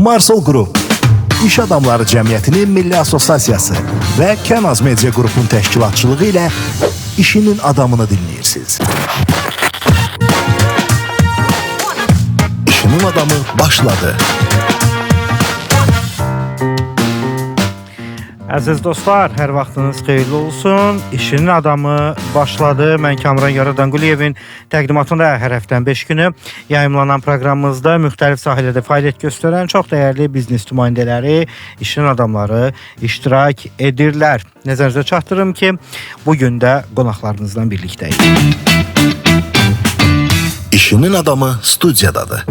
Marsol Qrup, İş Adamları Cəmiyyətinin Milli Assosiasiyası və Kənaz Media Qrupun təşkilatçılığı ilə işinin adamını dinləyirsiniz. İşinin adamı başladı. Əziz dostlar, hər vaxtınız xeyirli olsun. İşinin adamı başladı. Mən Kamran Yaradanquliyevin təqdimatında hər həftənin 5 günü yayımlanan proqramımızda müxtəlif sahələrdə fəaliyyət göstərən çox dəyərli biznes nümayəndələri, işinin adamları iştirak edirlər. Nəzərinizə çatdırım ki, bugün də qonaqlarınızla birlikdəyik. İşinin adamı studiyadadır.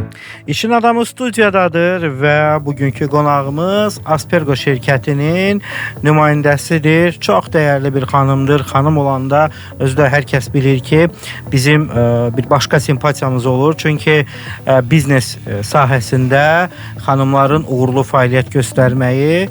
İşin adamı studiyadadır və bugünkü qonağımız Aspergo şirkətinin nümayəndəsidir. Çox dəyərli bir xanımdır. Xanım olanda özü də hər kəs bilir ki, bizim bir başqa simpatiyamız olur. Çünki biznes sahəsində xanımların uğurlu fəaliyyət göstərməyi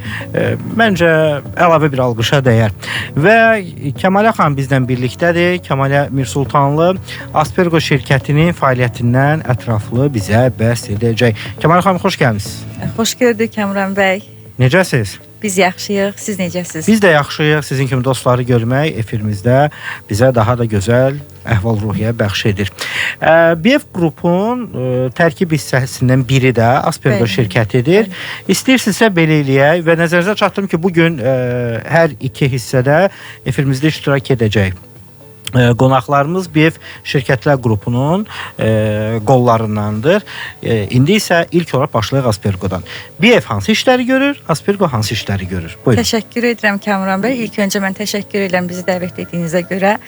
məncə əlavə bir alqışa dəyər. Və Kəmalə xanım bizdən birlikdədir. Kəmalə Mirsultanlı Aspergo şirkətinin fəaliyyətindən ətraflı bizə bəhs edəcək. Kəmalə xanım, xoş gəlmisiniz. Xoş gördük Kamran bəy. Necəsiz? Biz yaxşıyıq, siz necəsiz? Biz də yaxşıyıq. Sizin kimi dostları görmək efirimizdə bizə daha da gözəl əhval-ruhiyyə bəxş edir. BF Qrupun tərkib hissəsindən biri də Aspergo şirkətidir. İstəyirsinizsə belə eləyək və nəzərinizə çatdırım ki, bugün hər iki hissədə efirimizdə iştirak edəcək. Qonaqlarımız BF Şirkətlər Qrupunun qollarındandır. İndi isə ilk olaraq başlayaq Aspergodan. BF hansı işləri görür, Aspergo hansı işləri görür? Buyurun. Təşəkkür edirəm Kamran bəy. İlk öncə mən təşəkkür edirəm bizi dəvət etdiyinizə görə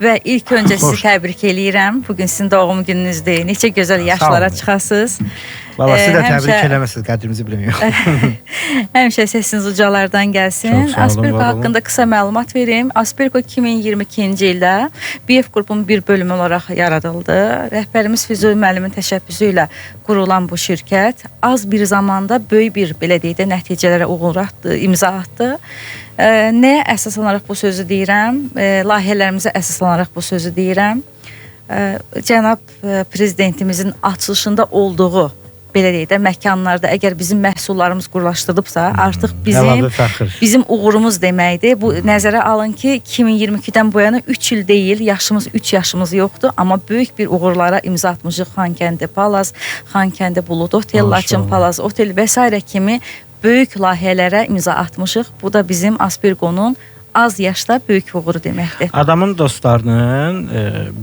və ilk öncə sizi təbrik eləyirəm. Bugün sizin doğum gününüzdür. Neçə gözəl yaşlara çıxasınız. Valla siz də təbrik eləməsiniz, qədrimizi bilmiyorum. Həmişə səsiniz ucalardan gəlsin. Aspergo haqqında qısa məlumat verim. Aspergo 2022-ci ildə BF Qrupun bir bölümü olaraq yaradıldı. Rəhbərimiz Füzuli müəllimin təşəbbüsü ilə qurulan bu şirkət az bir zamanda böyük bir, belə deyək də, nəticələrə imza atdı. Nəyə əsaslanaraq bu sözü deyirəm? Layihələrimizə əsaslanaraq bu sözü deyirəm. Cənab Prezidentimizin açılışında olduğu, belə deyək də, məkanlarda əgər bizim məhsullarımız qurlaşdırılıbsa, artıq bizim uğurumuz deməkdir. Bu nəzərə alın ki, 2022-dən bu yana 3 il deyil, 3 yaşımız yoxdur, amma böyük bir uğurlara imza atmışıq. Xankəndi Palaz, Xankəndi Bulud Otel, Laçın Palaz Otel və s. kimi böyük layihələrə imza atmışıq. Bu da bizim Aspergo'nun az yaşda böyük uğuru deməkdir. Adamın dostlarının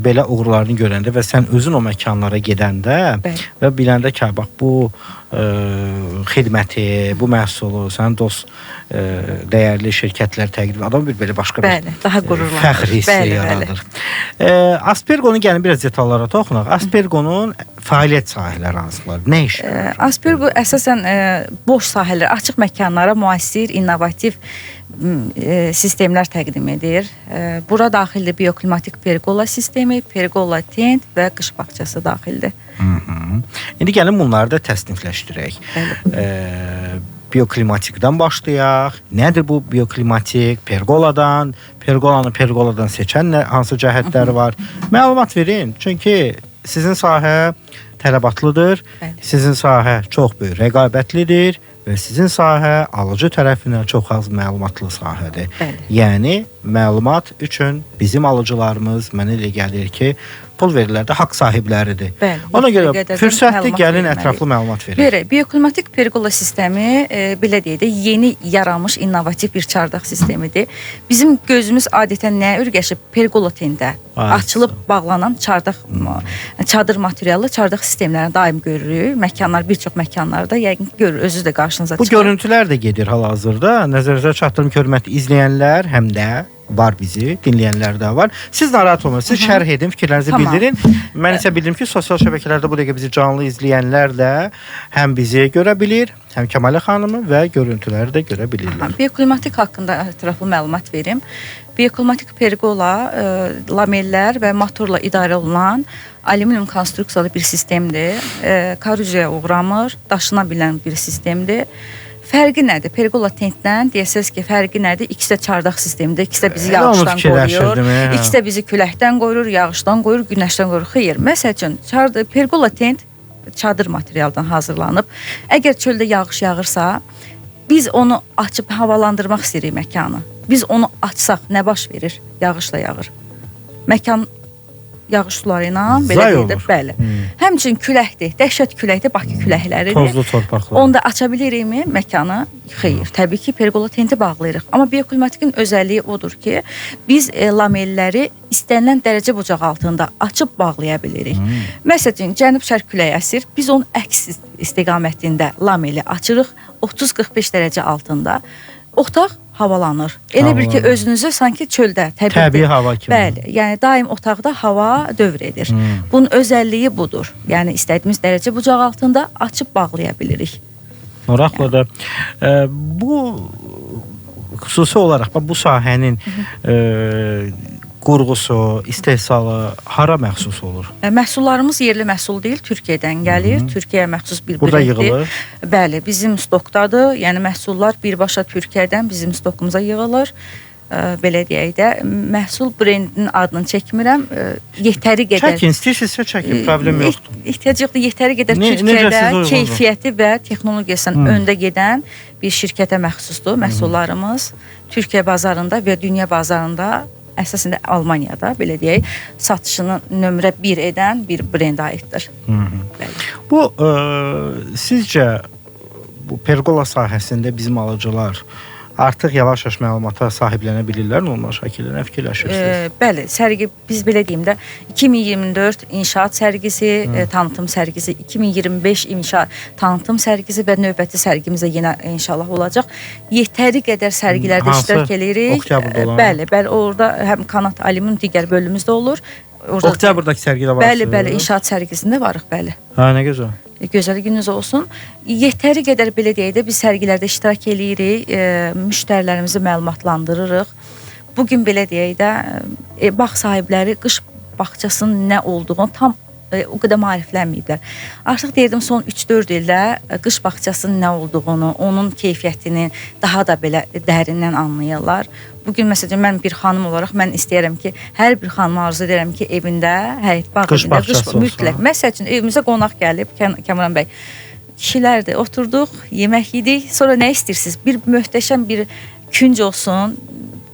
belə uğurlarını görəndə və sən özün o məkanlara gedəndə və biləndə ki, bax bu xidməti, bu məhsulu, sənin dost dəyərli şirkətlər təqdim, adam bir belə başqa bir fəxr hissi yaradır. Aspergo'nun gəlin biraz detallara toxunaq. Aspergo'nun fəaliyyət sahələri hansılar? Nə iş? Aspergo əsasən boş sahələr, açıq məkanlara müasir, innovativ sistemlər təqdim edir. Bura daxildir bioklimatik pergola sistemi, pergola tent və qış bağçası daxildir. İndi gəlin bunları da təsnifləşdirək. Bioklimatikdən başlayaq. Nədir bu bioklimatik? Pergoladan seçən hansı cəhətləri var? Məlumat verin. Çünki sizin sahə tələbatlıdır. Sizin sahə çox böyük rəqabətlidir. Və sizin sahə alıcı tərəfindən çox az məlumatlı sahədir. Yəni, məlumat üçün bizim alıcılarımız mənə elə gəlir ki, pul verirlər də haqq sahibləridir. Ona görə fürsətli gəlin ətraflı məlumat verir. Bioklimatik pergola sistemi, belə deyək də, yeni yaranmış innovativ bir çardaq sistemidir. Bizim gözümüz adətən nəyə ürgəşib? Pergola tentdə açılıb bağlanan çadır materiallı çardaq sistemlərini daim görürük. Bir çox məkanlarda yəqin ki, görür, özünüz də qarşınıza çıxır. Bu görüntülər də gedir hal-hazırda. Nəzərinizə çatdırım ki, hörmətli izləyənlər, həm də var bizi, dinləyənlər də var. Siz narahat olmayın, siz şərh edin, fikirlərinizi bildirin. Mən isə bildim ki, sosial şəbəkələrdə bu dəqiqə bizi canlı izləyənlər də həm bizi görə bilir, həm Kəmalə xanımı və görüntüləri də görə bilirlər. Bioklimatik haqqında ətraflı məlumat verim. Bioklimatik pergola, lamellər və motorla idarə olunan alüminium konstruksiyalı bir sistemdir. Korroziyaya uğramır, daşına bilən bir sistemdir. Fərqi nədir? Pergola tentdən deyəsiniz ki, fərqi nədir? İkisi də çardaq sistemidir. İkisi də bizi yağışdan qoruyur. İkisi də bizi küləkdən qoruyur, yağışdan qoruyur, günəşdən qoruyur. Xeyr, məsəl üçün, pergola tent çadır materialdan hazırlanıb. Əgər çöldə yağış yağırsa, biz onu açıb havalandırmaq istəyirik məkanı. Biz onu açsaq nə baş verir? Yağış da yağır. Məkan yağış suları ilə belə deyilir, bəli. Həmçinin küləkdir, dəhşət küləkdir, Bakı küləkləridir. Tozlu torpaqlar. Onda aça bilirikmi məkanı? Xeyr, təbii ki, pergola tenti bağlayırıq. Amma bioklimatikin özəlliyi odur ki, biz lamelləri istənilən dərəcə bucaq altında açıb bağlaya bilirik. Məsələn, cənub-şərq küləyi əsir, biz onun əks istiqamətində lameli açırıq, 30-45 dərəcə altında. Otaq havalanır. Elə bil ki, özünüzü sanki çöldə, təbii hava kimi. Bəli, yəni daim otaqda hava dövr edir. Bunun özəlliyi budur. Yəni istədiyimiz dərəcə bucaq altında açıb bağlaya bilirik. Maraqlı da bu xüsusi olaraq bu sahənin qurğusu, istehsalı hara məxsus olur? Məhsullarımız yerli məhsul deyil, Türkiyədən gəlir. Türkiyəyə məxsus bir burada yığılır. Bəli, bizim stokdadır. Yəni məhsullar birbaşa Türkiyədən bizim stokumuza yığılır. Belə deyək də, məhsul brendinin adını çəkmirəm. Yetəri qədər. Çəkin, istəyirsinizsə çəkin, problem yoxdur. Ehtiyac yoxdur, yetəri qədər Türkiyədə keyfiyyəti və texnologiyasının öndə gedən bir şirkətə məxsusdur məhsullarımız. Türkiyə bazarında və dünya bazarında, əsasında Almaniyada, belə deyək, satışını nömrə 1 edən bir brenda aiddir. Bu, sizcə, bu pergola sahəsində bizim alıcılar artıq yavaş-yavaş məlumata sahiblənə bilirlər normal şəkildə, nə fikirləşirsiniz? Bəli, sərgi, biz belə deyim də, 2024 inşaat sərgisi, tanıtım sərgisi, 2025 inşaat tanıtım sərgisi və növbəti sərgimiz də yenə inşallah olacaq. Yetəri qədər sərgilərdə iştirak edirik. Oktyabrda olan? Bəli, orada həm Kanat Alimin digər bölümümüzdə olur. Oktябrdakı sərgidə varsınız? Bəli, inşaat sərgisində varıq, bəli. Hə, nə gözəl. Gözəl gününüz olsun. Yetəri qədər belə deyək də biz sərgilərdə iştirak edirik, müştərilərimizi məlumatlandırırıq. Bugün belə deyək də bağ sahibləri qış bağçasının nə olduğunu tam o qədər maariflənməyiblər. Artıq deyirdim, son 3-4 ildə qış bağçasının nə olduğunu, onun keyfiyyətini daha da belə dərindən anlayırlar. Bugün məsələn mən bir xanım olaraq mən istəyirəm ki, hər bir xanıma arzu edirəm ki, evində, həyət bağ evində qış mütləq. Məsəl üçün evimizə qonaq gəlib, Kəmran bəy, kişilərdir, oturduq, yemək yedik, sonra nə istəyirsiniz? Bir möhtəşəm bir künc olsun,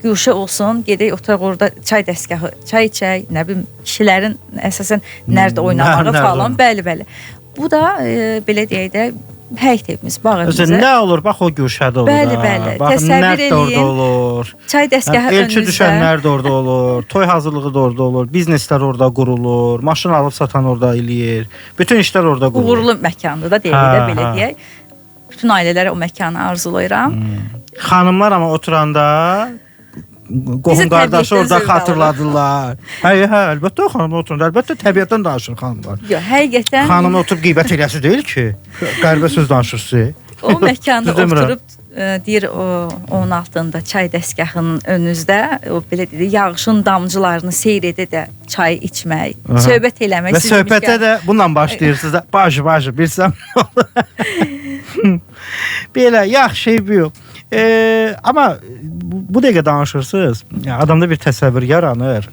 güşə olsun, gedək oturaq orada çay dəstgahı, çay içək, nə bilim, kişilərin əsasən nərdə oynamağı falan, bəli. Bu da belə deyək də həyət evimiz, bağ evimizə. Nə olur? Bax o güşədə olur. Bəli. Baxın, nərd də orada olur. Çay dəstgahı önünüzdə. Elçi düşənlər də orada olur. Toy hazırlığı da orada olur. Bizneslər orada qurulur. Maşın alıb satan orada eləyir. Bütün işlər orada qurulur. Uğurlu məkandır da deyək də, belə deyək. Bütün ailələrə o məkanı arzulayıram. Xanımlar amma oturanda qohum qardaşı orada xatırladılar. Hə, əlbəttə o xanımla oturanda, əlbəttə təbiətdən danışır xanımlar. Yox, həqiqətən xanımla oturub qeybət eləsi deyil ki, qəribə söz danışırsınız. O məkanda oturub deyir, onun altında çay dəstgahının önünüzdə, o belə deyir, yağışın damcılarını seyr edə də çay içmək, söhbət eləmək. Və söhbətə də bununla başlayırsınız da, bacı, bilsəm. Belə, yaxşı, bu. Amma bu dəqiqə danışırsınız, adamda bir təsəvvür yaranır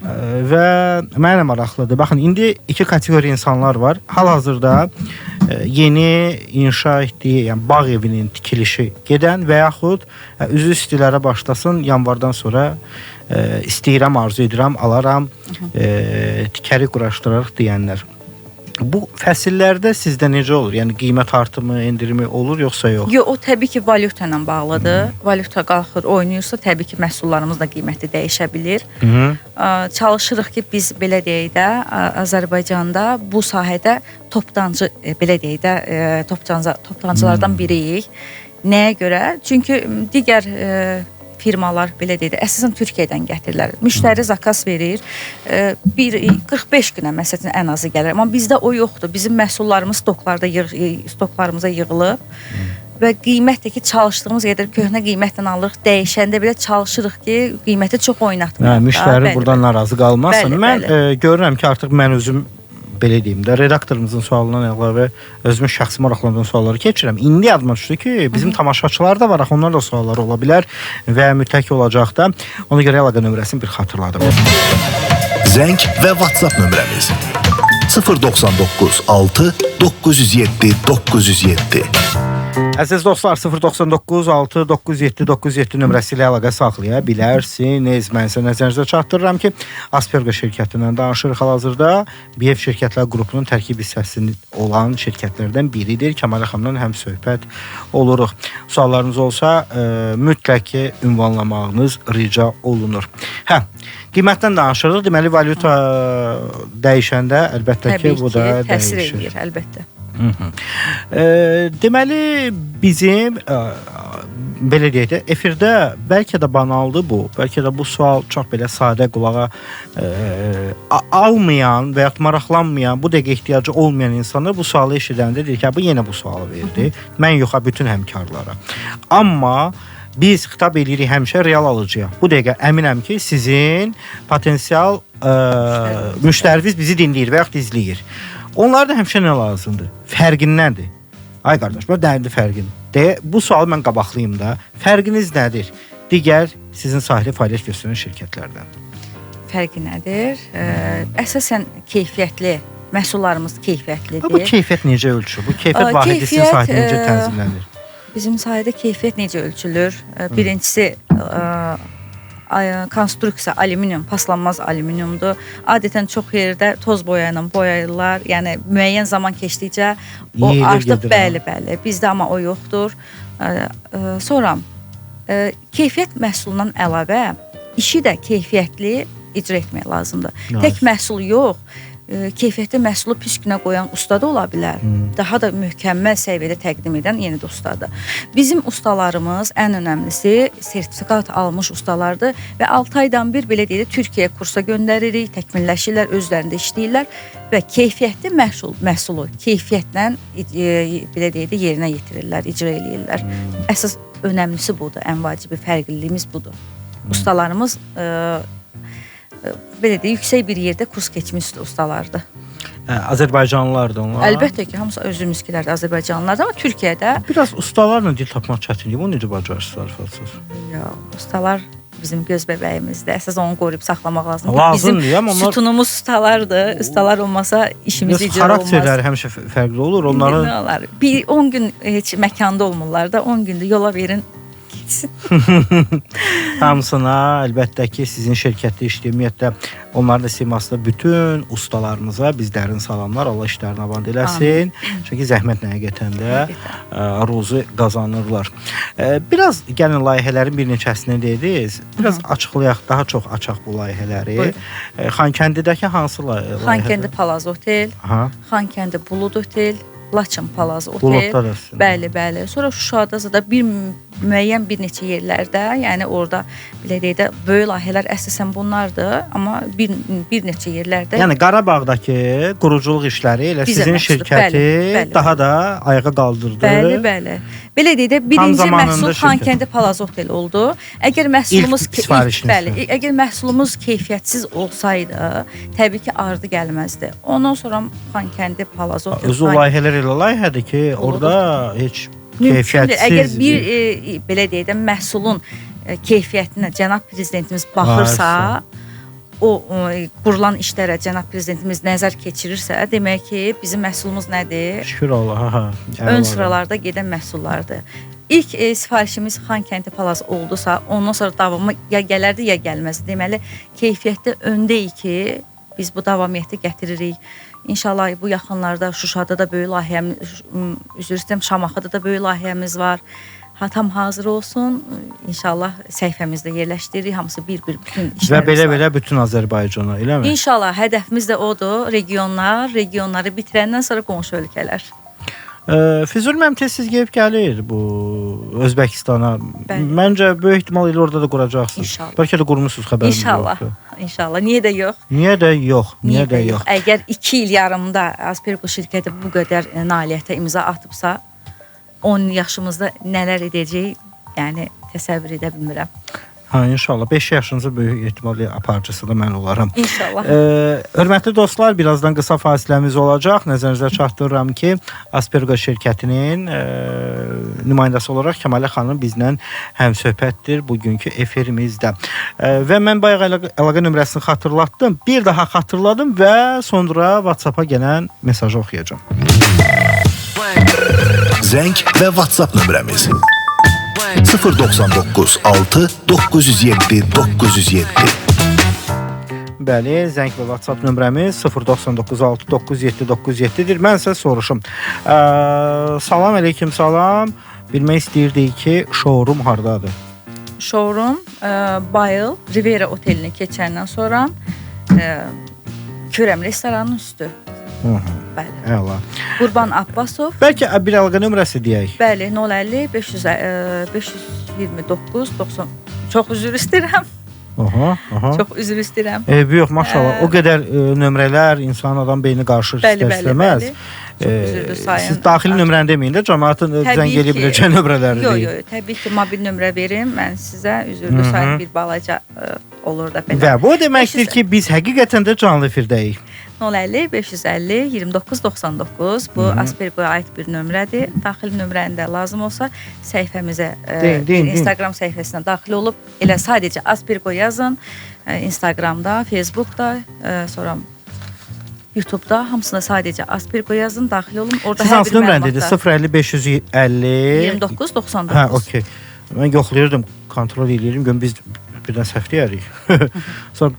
və mənə maraqlıdır. Baxın, indi iki kateqoriya insanlar var. Hal-hazırda yeni inşa etdiyi, yəni bağ evinin tikilişi gedən və yaxud üzü istilərə başlasın, yanvardan sonra istəyirəm, arzu edirəm, alaram, tikəri quraşdırarıq deyənlər. Bu fəsillərdə sizdə necə olur? Yəni qiymət artımı, endirimi olur yoxsa yox? Yox, o təbii ki, valyuta ilə bağlıdır. Valyuta qalxır, oynayırsa təbii ki, məhsullarımız da qiyməti dəyişə bilir. Çalışırıq ki, biz belə deyək də, Azərbaycanda bu sahədə toptancı, belə deyək də, toptancılardan biriyik. Nəyə görə? Çünki digər firmalar belə deyək də, əsasən Türkiyədən gətirirlər. Müştəri zakaz verir. 45 günə məsələn ən azı gəlir. Amma bizdə o yoxdur. Bizim məhsullarımız stoklarımıza yığılıb və qiymət də ki, çalışdığımız qədər köhnə qiymətlə alırıq. Dəyişəndə belə çalışırıq ki, qiyməti çox oynatmayaq. Müştəri buradan narazı qalmasın. Mən görürəm ki, artıq mən özüm belə deyim də, redaktorumuzun sualından əlavə özümün şəxsi maraqlandığım sualları keçirəm. İndi yadıma düşdü ki, bizim tamaşaçılar da var, onlar da suallar ola bilər və mütləq olacaq da. Ona görə əlaqə nömrəsini bir xatırladım. Zəng və WhatsApp nömrəmiz 099 6 907 907. Əziz dostlar, 099 6 907 907 nömrəsi ilə əlaqə saxlaya bilərsiniz. Mən sizə nəzərinizə çatdırıram ki, Aspergo şirkətindən danışırıq hal-hazırda. BF Şirkətlər qrupunun tərkib hissəsi olan şirkətlərdən biridir. Kəmal xanımla həm söhbət oluruq. Suallarınız olsa, mütləq ki, ünvanlamağınız rica olunur. Qiymətdən danışırıq. Deməli, valyuta dəyişəndə əlbəttə ki, bu da dəyişir. Təsir edir, əlbəttə. Deməli, bizim belə deyək də, efirdə bəlkə də banaldır bu, bəlkə də bu sual çox belə sadə qulağa almayan və ya maraqlanmayan, bu dəqiqə ehtiyacı olmayan insanlar bu sualı eşidəndə deyir ki, bu yenə bu sualı verdi. Mən yox, bütün həmkarlara. Amma biz xitab edirik həmişə real alıcıya. Bu dəqiqə əminəm ki, sizin potensial müştəriniz bizi dinləyir və yaxud izləyir. Onlarda həmişə nə lazımdır? Fərqin nədir? Ay qardaş, bu nədir fərqin? Bu sualı mən qabaqlayım da. Fərqiniz nədir? Digər sizin sahili fəaliyyət göstərən şirkətlərdən. Fərqi nədir? Əsasən keyfiyyətli, məhsullarımız keyfiyyətlidir. Bu keyfiyyət necə ölçülür? Bu keyfiyyət vahidi sizin sahədə necə tənzimlənir? Bizim sahədə keyfiyyət necə ölçülür? Birincisi, konstruksiya alüminium, paslanmaz alüminiumdur. Adətən çox yerdə toz boya ilə boyayırlar. Yəni müəyyən zaman keçdikcə o artıq bəli, bizdə amma o yoxdur. Sonra keyfiyyət məhsulundan əlavə işi də keyfiyyətli icra etmək lazımdır. Tək məhsul yox, keyfiyyətli məhsulu pis günə qoyan usta da ola bilər. Daha da mükəmməl səviyyədə təqdim edən yeni də ustadır. Bizim ustalarımız ən önəmlisi sertifikat almış ustalardır və 6 aydan bir belə deyək, Türkiyəyə kursa göndəririk, təkmilləşirlər, özlərində işləyirlər və keyfiyyətli məhsulu keyfiyyətlə belə deyək, yerinə yetirirlər, icra eləyirlər. Əsas önəmlisi budur, ən vacibi fərqliliyimiz budur. Ustalarımız belə deyək, yüksək bir yerdə kurs keçmiş ustalardır. Azərbaycanlılardır onlar? Əlbəttə ki, hamısı özümüzkilərdir, Azərbaycanlılardır, amma Türkiyədə... Biraz ustalarla dil tapmaq çətindir, bu necə bacarırsınız? Ustalar bizim göz bəbəyimizdir, əsas onu qoruyub saxlamaq lazımdır. Lazımdır, amma onlar... Sütunumuz ustalardır, ustalar olmasa işimiz icra olmaz. Xarakterləri həmişə fərqli olur, onların... Bir 10 gün heç məkanda olmurlar da, 10 gündə yola verin, hamısına əlbəttə ki, sizin şirkətdə işləyir, ümumiyyətlə onların da simasında bütün ustalarımıza bizlərin salamlar, Allah işlərini avan eləsin. Çünki zəhmətlə həqiqətən də ruzu qazanırlar. Biraz gəlin layihələrin bir neçəsini dediniz. Biraz açıqlayaq, daha çox açaq bu layihələri. Xankəndidəki hansı layihələr? Xankəndi Palaz Otel, Xankəndi Bulud Otel, Laçın Palaz Otel. Buludda da. Bəli. Sonra Şuşada da müəyyən bir neçə yerlərdə, yəni orada belə deyək də böyük layihələr əsasən bunlardır, amma bir neçə yerlərdə. Yəni Qarabağdakı quruculuq işləri elə sizin şirkəti daha da ayağa qaldırdı. Bəli. Belə deyək də birinci məhsul Xankəndi Palaz Otel oldu. Əgər məhsulumuz keyfiyyətsiz olsaydı, təbii ki, ardı gəlməzdi. Ondan sonra Xankəndi Palaz Otel. Özü layihələr elə layihədir ki, orada heç keyfiyyətsiz. Əgər bir belə deyək də məhsulun keyfiyyətinə cənab prezidentimiz baxırsa, o qurulan işlərə cənab prezidentimiz nəzər keçirirsə, demək ki, bizim məhsulumuz nədir? Şükür Allah. Ön sıralarda gedən məhsullardır. İlk sifarişimiz Xankəndi Palaz oldusa, ondan sonra davamı ya gələrdi, ya gəlməzdi. Deməli, keyfiyyətdə öndəyik ki, biz bu davamiyyəti gətiririk. İnşallah bu yaxınlarda Şuşada da böyük layihəmiz, Şamaxıda da böyük layihəmiz var. Tam hazır olsun. İnşallah səhifəmizdə yerləşdiririk. Hamısı bir-bir bütün işlərimiz var. Və belə bütün Azərbaycana, eləmi? İnşallah hədəfimiz də odur. Regionları bitirəndən sonra qonşu ölkələr. Füzuli müəllim tez-tez gəlib gəlir bu Özbəkistana. Məncə böyük ehtimal ilə orada da quracaqsınız. İnşallah. Bəlkə də qurmusunuz, xəbəriniz yoxdur. İnşallah. Niyə də yox? Niyə də yox? Əgər 2 il yarımda Aspergo şirkəti bu qədər nailiyyətə imza atıbsa, 10 yaşımızda nələr edəcəyik, yəni təsəvvür edə bilmirəm. Ha, inşallah 5 yaşınızı böyük ehtimalle aparıcısı da mən olaram. İnşallah. Hörmətli dostlar, birazdan qısa fasiləmiz olacaq. Nəzərinizə çatdırıram ki, Aspergo şirkətinin nümayəndəsi olaraq Kəmalə xanım bizlə həmsöhbətdir bugünkü efirimizdə. Və mən bayaq əlaqə nömrəsini xatırlatdım. Bir daha xatırladım və sonra WhatsApp-a gələn mesajı oxuyacağam. Zəng və WhatsApp nömrəmiz 099 6 907 907. Bəli, zəng və WhatsApp nömrəmiz 099 6 907 907-dir. Mən sizə soruşum. Salam əleykum, salam. Bilmək istəyirdik ki, showroom hardadır? Showroom Bayıl Rivera otelinə keçəndən sonra Kürəm restoranının üstü. Bəli. Əla. Qurban Abbasov. Bəlkə bir əlaqə nömrəsi deyək. Bəli, 050 529 90. Çox üzr istəyirəm. Çox üzr istəyirəm. Yox, maşallah. O qədər nömrələr insan adam beyni qarışır istər-istəməz. Çox üzrdür sayın. Siz daxili nömrəni deməyin də, cəmaatın zəng eləyə biləcək nömrələri deyil. Yox, təbii ki, mobil nömrə verim. Mən sizə üzrdür sayın bir balaca olur da belə. Və bu deməkdir ki, biz həqiqətən də canlı efirdəyik. 050 550 29 99 bu Aspergoya aid bir nömrədir. Daxili nömrəndə lazım olsa səhifəmizə, Instagram səhifəsinə daxil olub elə sadəcə Aspergo yazın. Instagramda, Facebookda, sonra YouTube'da hamısında sadəcə Aspergo yazın, daxil olun. Orada siz hər hansı bir nömrəni məlumatlar. dedi? 050 550 29 99. Hə, okey. Mən yoxlayırdım, kontrol edirdim. Görüm biz birdən səhv deyərik. Sonra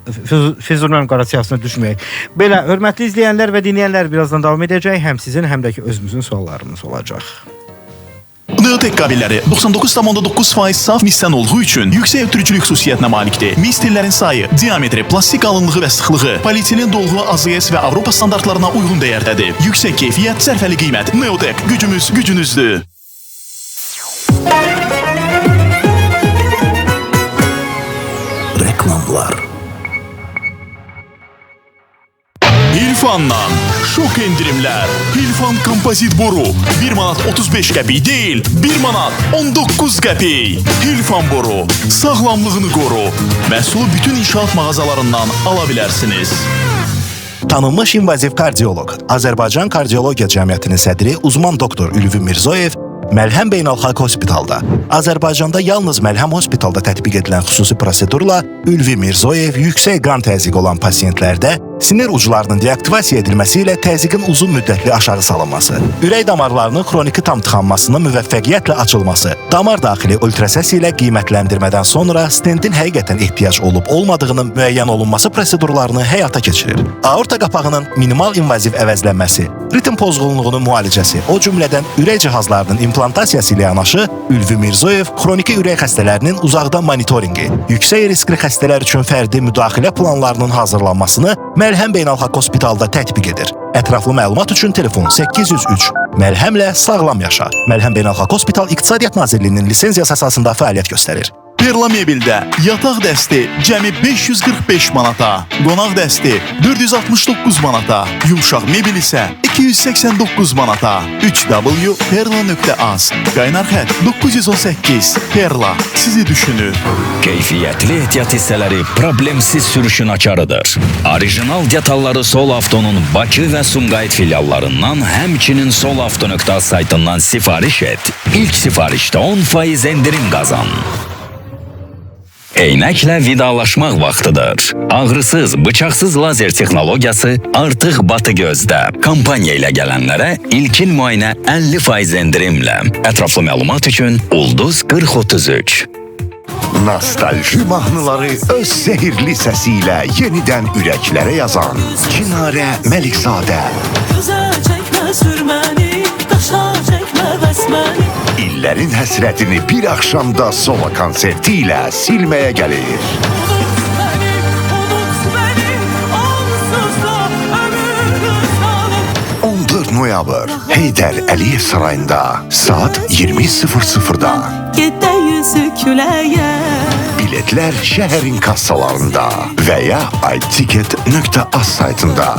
Füzur mənim qara siyasına düşməyək. Belə, hörmətli izləyənlər və dinləyənlər birazdan davam edəcək. Həm sizin, həm də ki özümüzün suallarımız olacaq. Neotek kabelləri 99,9% saf misdən olduğu üçün yüksək ötürücülük xüsusiyyətinə malikdir. Mistellərin sayı, diametri, plastik qalınlığı və sıxlığı, polietilen dolğu AZS və Avropa standartlarına uyğun dəyərdədir. Yüksək keyfiyyət, sərfəli qiymət. Neotek, gücümüz gücünüzdür. Reklamlar. Hilfandan şok endirimlər. Hilfan kompozit boru 1 manat 35 qəpik deyil, 1 manat 19 qəpik. Hilfan boru sağlamlığını qoru. Məhsulu bütün inşaat mağazalarından ala bilərsiniz. Tanınmış invaziv kardioloq, Azərbaycan Kardiologiya Cəmiyyətinin sədri uzman doktor Ülvi Mirzoyev Məlhəm Beynəlxalq Hospitalda, Azərbaycanda yalnız Məlhəm Hospitalda tətbiq edilən xüsusi prosedurla Ülvi Mirzoyev yüksək qan təzyiqi olan pasiyentlərdə sinir uclarının deaktivasiya edilməsi ilə təzyiqin uzun müddətli aşağı salınması, ürək damarlarının xroniki tam tıxanmasının müvəffəqiyyətlə açılması, damar daxili ultrasəs ilə qiymətləndirmədən sonra stentin həqiqətən ehtiyac olub-olmadığının müəyyən olunması prosedurlarını həyata keçirir. Aorta qapağının minimal invaziv əvəzlənməsi, ritm pozğunluğunun müalicəsi, o cümlədən ürək cihazlarının implantasiyası ilə yanaşı, Ülvi Mirzoyev xroniki ürək xəstələrinin uzaqdan monitoringi, yüksək riskli xəstələr üçün fərdi müdaxilə planlarının hazırlanmasını Məlhəm Beynəlxalq Hospitalda tətbiq edir. Ətraflı məlumat üçün telefon 803. Məlhəmlə sağlam yaşa. Məlhəm Beynəlxalq Hospital İqtisadiyyat Nazirliyinin lisenziyası əsasında fəaliyyət göstərir. Perla Mebeldə yataq dəsti cəmi 545 manata, qonaq dəsti 469 manata, yumşaq mebel isə 289 manata. 3w.perla.az, qaynar xət 918. Perla sizi düşünür. Keyfiyyətli ehtiyat hissələri problemsiz sürüşün açarıdır. Orijinal detalları Sol Avtonun Bakı və Sumqayıt filiallarından, həmçinin solavto.az saytından sifariş et. İlk sifarişdə 10% endirim qazan. Eynəklə vidalaşmaq vaxtıdır. Ağrısız, bıçaqsız lazer texnologiyası artıq Batı gözdə. Kampaniya ilə gələnlərə ilkin müayinə 50% endirimlə. Ətraflı məlumat üçün Ulduz 4033. Nostalji mahnıları öz zehirli səsiyle yeniden ürəklərə yazan Çinarə Məlikzadə. Gözə çəkmə sürməni, qaşa çəkmə bəsməni. İllərin həsrətini bir axşamda solo konserti ilə silməyə gəlir. Unut məni, onsuz da ömür salıb. 14 noyabr Heydər Əliyev sarayında saat 20:00-da. Gedə yüzü küləyə. Biletlər şəhərin kassalarında və ya iTicket.az saytında.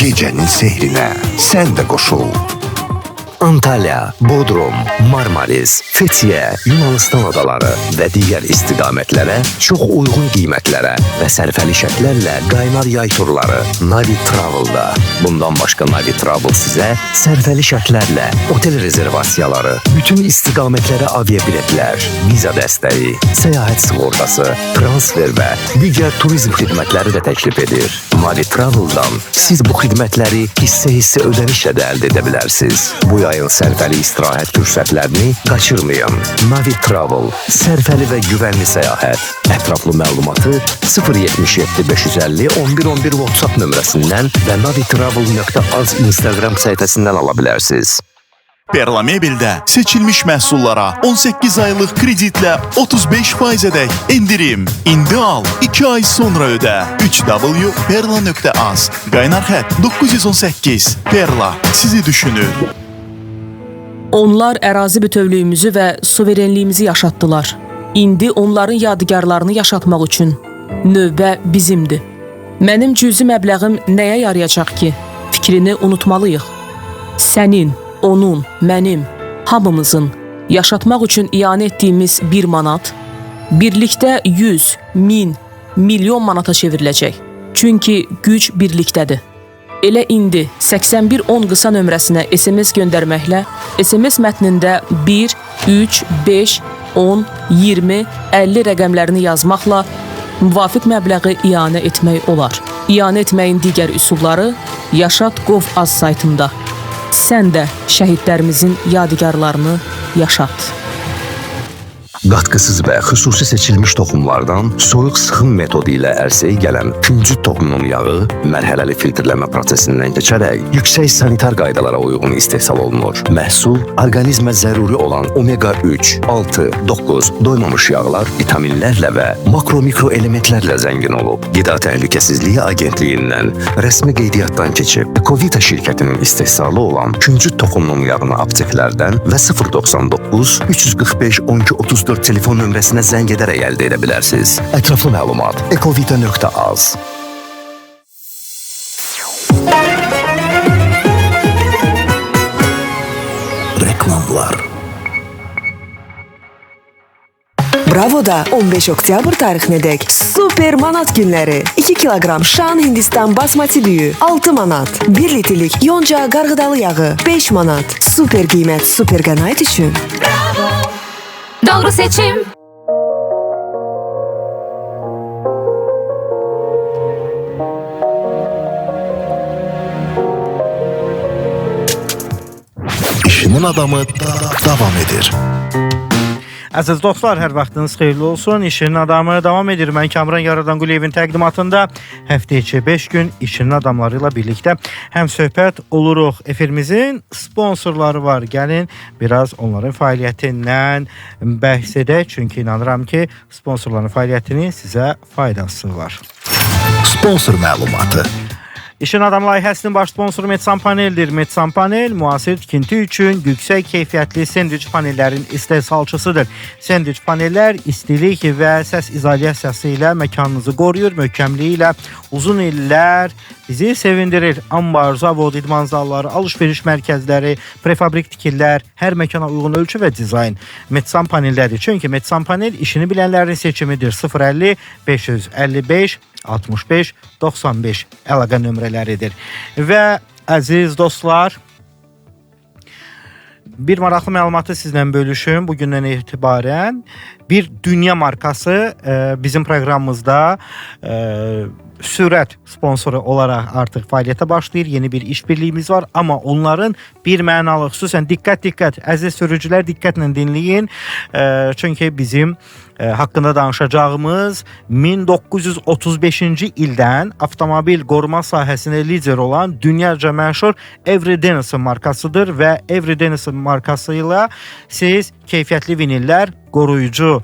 Gecənin sehrinə sən də qoşul. Antalya, Bodrum, Marmaris, Fethiye, Yunanistan adaları və digər istiqamətlərə çox uyğun qiymətlərə və sərfəli şərtlərlə qaynar yay turları Navi Travel'da. Bundan başqa Navi Travel sizə sərfəli şərtlərlə otel rezervasiyaları, bütün istiqamətlərə aviabiletlər, viza dəstəyi, səyahət sığortası, transfer və digər turizm xidmətləri də təklif edir. Navi Travel'dan siz bu xidmətləri hissə ödənişlə də əldə edə bilərsiniz. Bu yayın sərfəli istirahət fürsətlərini qaçırmayın. Navi Travel, sərfəli və güvənli səyahət. Ətraflı məlumatı 077 550 1111 WhatsApp nömrəsindən və navitravel.az Instagram səhifəsindən ala bilərsiniz. Perla Mebel'də seçilmiş məhsullara 18 aylıq kreditlə 35%-ədək indirim. İndi al, 2 ay sonra ödə. www.perla.az Qaynar xət 918. Perla sizi düşünür. Onlar ərazi bütövlüyümüzü və suverenliyimizi yaşatdılar. İndi onların yadigarlarını yaşatmaq üçün növbə bizimdir. Mənim cüzi məbləğim nəyə yarayacaq ki? Fikrini unutmalıyıq. Sənin, onun, mənim, hamımızın yaşatmaq üçün iyanə etdiyimiz 1 manat birlikdə 100, 1000, milyon manata çevriləcək. Çünki güc birlikdədir. Elə indi 8110 qısa nömrəsinə SMS göndərməklə SMS mətnində 1, 3, 5, 10, 20, 50 rəqəmlərini yazmaqla müvafiq məbləği iyanə etmək olar. İyanə etməyin digər üsulları Yaşat.gov.az saytında. Sən də şəhidlərimizin yadigarlarını yaşat. Qatqısız və xüsusi seçilmiş toxumlardan soyuq sıxım metodu ilə ərsəyə gələn küncüt toxumunun yağı mərhələli filtrləmə prosesindən keçərək yüksək sanitar qaydalara uyğun istehsal olunur. Məhsul orqanizmə zəruri olan omega 3, 6, 9 doymamış yağlar, vitaminlərlə və makro-mikro elementlərlə zəngin olub. Qida Təhlükəsizliyi Agentliyindən rəsmi qeydiyyatdan keçib, Ekovita şirkətinin istehsalı olan küncüt toxumunun yağını apteklərdən və 099 345 12 34 telefon nömrəsinə zəng edərək əldə edə bilərsiniz. Ətraflı məlumat ekovita.az. Reklamlar. Bravo'da 15 oktyabr tarixinədək super manat günləri. 2 kilogram şan Hindistan basmati düyü 6 manat. 1 litrlik yonca qarğıdalı yağı 5 manat. Super qiymət super qənaət üçün. Bravo, doğru seçim. İşinin adamı davam edir. Əziz dostlar, hər vaxtınız xeyirli olsun. İşinin adamı davam edir. Mən Kamran Yaradanquliyevin təqdimatında həftə içi 5 gün işinin adamları ilə birlikdə həm söhbət oluruq. Efirimizin sponsorları var. Gəlin biraz onların fəaliyyətindən bəhs edək. Çünki inanıram ki, sponsorların fəaliyyətinin sizə faydası var. Sponsor məlumatı. İşin Adam layihəsinin baş sponsoru Metsan Paneldir. Metsan Panel müasir tikinti üçün yüksək keyfiyyətli sendviç panellərin istehsalçısıdır. Sendviç panellər istilik və səs izolyasiyası ilə məkanınızı qoruyur, möhkəmliyi ilə uzun illər bizi sevindirir. Ambar, zavod, idman zalları, alış-veriş mərkəzləri, prefabrik tikillər, hər məkana uyğun ölçü və dizayn Metsan panellədir. Çünki Metsan Panel işini bilənlərin seçimidir. 050 555 65 95 əlaqə nömrələridir. Və əziz dostlar, bir maraqlı məlumatı sizlə bölüşüm. Bugündən etibarən bir dünya markası bizim proqramımızda sürət sponsoru olaraq artıq fəaliyyətə başlayır. Yeni bir işbirliyimiz var, amma onların bir mənalı, xüsusən diqqət, əziz sürücülər diqqətlə dinləyin. Çünki bizim haqqında danışacağımız 1935-ci ildən avtomobil qoruma sahəsində lider olan dünyaca məşhur Avery Dennison markasıdır və Avery Dennison markası ilə siz keyfiyyətli vinillər, qoruyucu,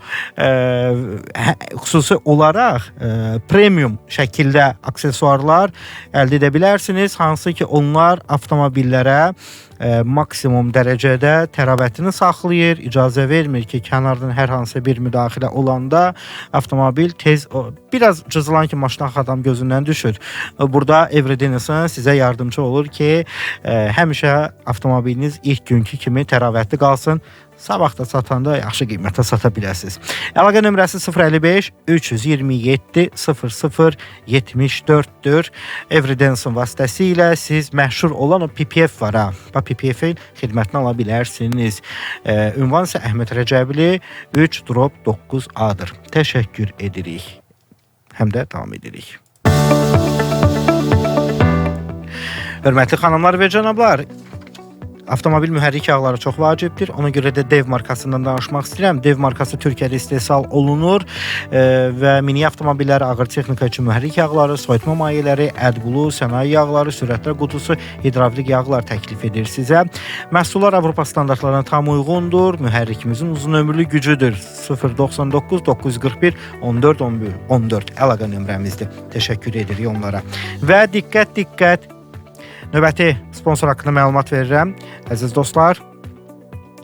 xüsusi olaraq premium şəkildə aksesuarlar əldə edə bilərsiniz. Hansı ki onlar avtomobillərə maksimum dərəcədə təravətini saxlayır, icazə vermir ki, kənardan hər hansı bir müdaxilə olanda avtomobil tez biraz cızılan ki, maşından adam gözündən düşür. Burada Everdenison sizə yardımcı olur ki, həmişə avtomobiliniz ilk günkü kimi təravətli qalsın. Sabah da satanda yaxşı qiymətə sata biləsiniz. Əlaqə nömrəsi 055 327 00 74-dür. Everdenison vasitəsilə siz məşhur olan o PPF var ha. PPF-in xidmətini ala bilərsiniz. Ünvan isə Əhməd Rəcəbli 3-9A-dır. Təşəkkür edirik. Həm də davam edirik. Hörmətli xanımlar və cənablar, avtomobil mühərrik yağları çox vacibdir. Ona görə də DEV markasından danışmaq istəyirəm. DEV markası Türkiyədə istehsal olunur və mini avtomobilləri, ağır texnika üçün mühərrik yağları, soyutma mayeləri, ədqulu, sənaye yağları, sürətlər qutusu, hidravlik yağlar təklif edir sizə. Məhsullar Avropa standartlarına tam uyğundur. Mühərrikimizin uzun ömürlü gücüdür. 099 941 14 14 əlaqə nömrəmizdir. Təşəkkür edirik onlara. Və diqqət. Növbəti sponsor haqqında məlumat verirəm. Əziz dostlar,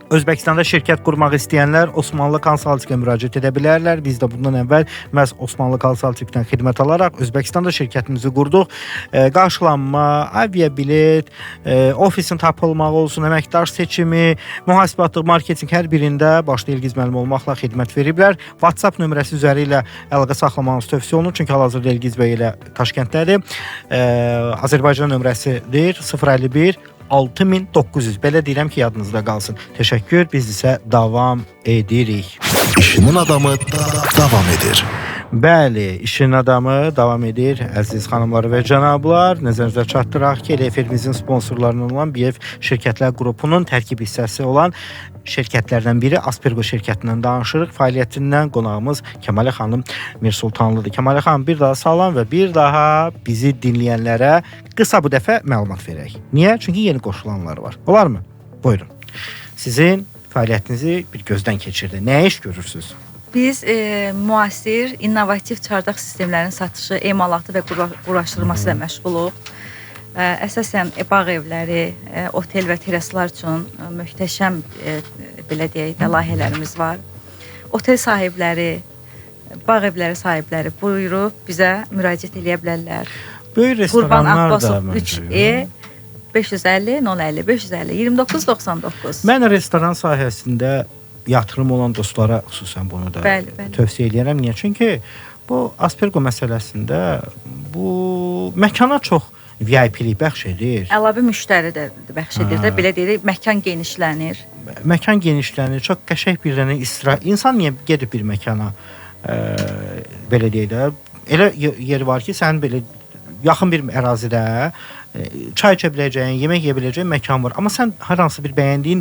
Özbəkistanda şirkət qurmaq istəyənlər Osmanlı Konsaltikə müraciət edə bilərlər. Biz də bundan əvvəl məhz Osmanlı Konsaltikdən xidmət alaraq Özbəkistanda şirkətimizi qurduq. Qarşılanma, aviabilet, ofisin tapılmağı olsun, əməkdar seçimi, mühasibatı, marketinq hər birində başda İlgiz müəllim olmaqla xidmət veriblər. WhatsApp nömrəsi üzəri ilə əlaqə saxlamanız tövsiyə olunur. Çünki hal-hazırda İlgiz bəy ilə Taşkənddədir. Azərbaycan nömrəsidir 051 6900. Belə deyirəm ki, yadınızda qalsın. Təşəkkür, biz isə davam edirik. İşinin adamı davam edir. Bəli, işin adamı davam edir. Əziz xanımlar və cənablar, nəzərinizə çatdıraq ki, EFR-imizin sponsorlarından olan BF Şirkətlər qrupunun tərkib hissəsi olan şirkətlərdən biri Aspergo şirkətindən danışırıq. Fəaliyyətindən qonağımız Kəmalə xanım Mirsultanlıdır. Kəmalə xanım, bir daha salam və bir daha bizi dinləyənlərə qısa bu dəfə məlumat verək. Niyə? Çünki yeni qoşulanlar var. Olar mı? Buyurun. Sizin fəaliyyətinizi bir gözdən keçirdi. Nəyə iş görürsünüz? Biz müasir, innovativ çardaq sistemlərinin satışı, emalatı və quraşdırılması ilə məşğuluq. Əsasən bağ evləri, otel və teraslar üçün möhtəşəm belə deyək də layihələrimiz var. Otel sahibləri, bağ evləri sahibləri buyurub bizə müraciət edə bilərlər. Böyük restoranlar da 3E 550 050 550 2999. Mən restoran sahəsində yatırım olan dostlara xüsusən bunu da tövsiyə edirəm. Niyə? Çünki bu Aspergo məsələsində bu məkana çox VIP-lik bəxş edir. Əlavə müştəri də bəxş edir də, belə deyək, məkan genişlənir. Məkan genişlənir, çox qəşəng bir dənə istirahət. İnsan niyə gedib bir məkana belə deyək də, elə yer var ki, sən belə yaxın bir ərazidə çay içə biləcəyin, yemək yeyə biləcəyin məkan var. Amma sən hər hansı bir bəyəndiyin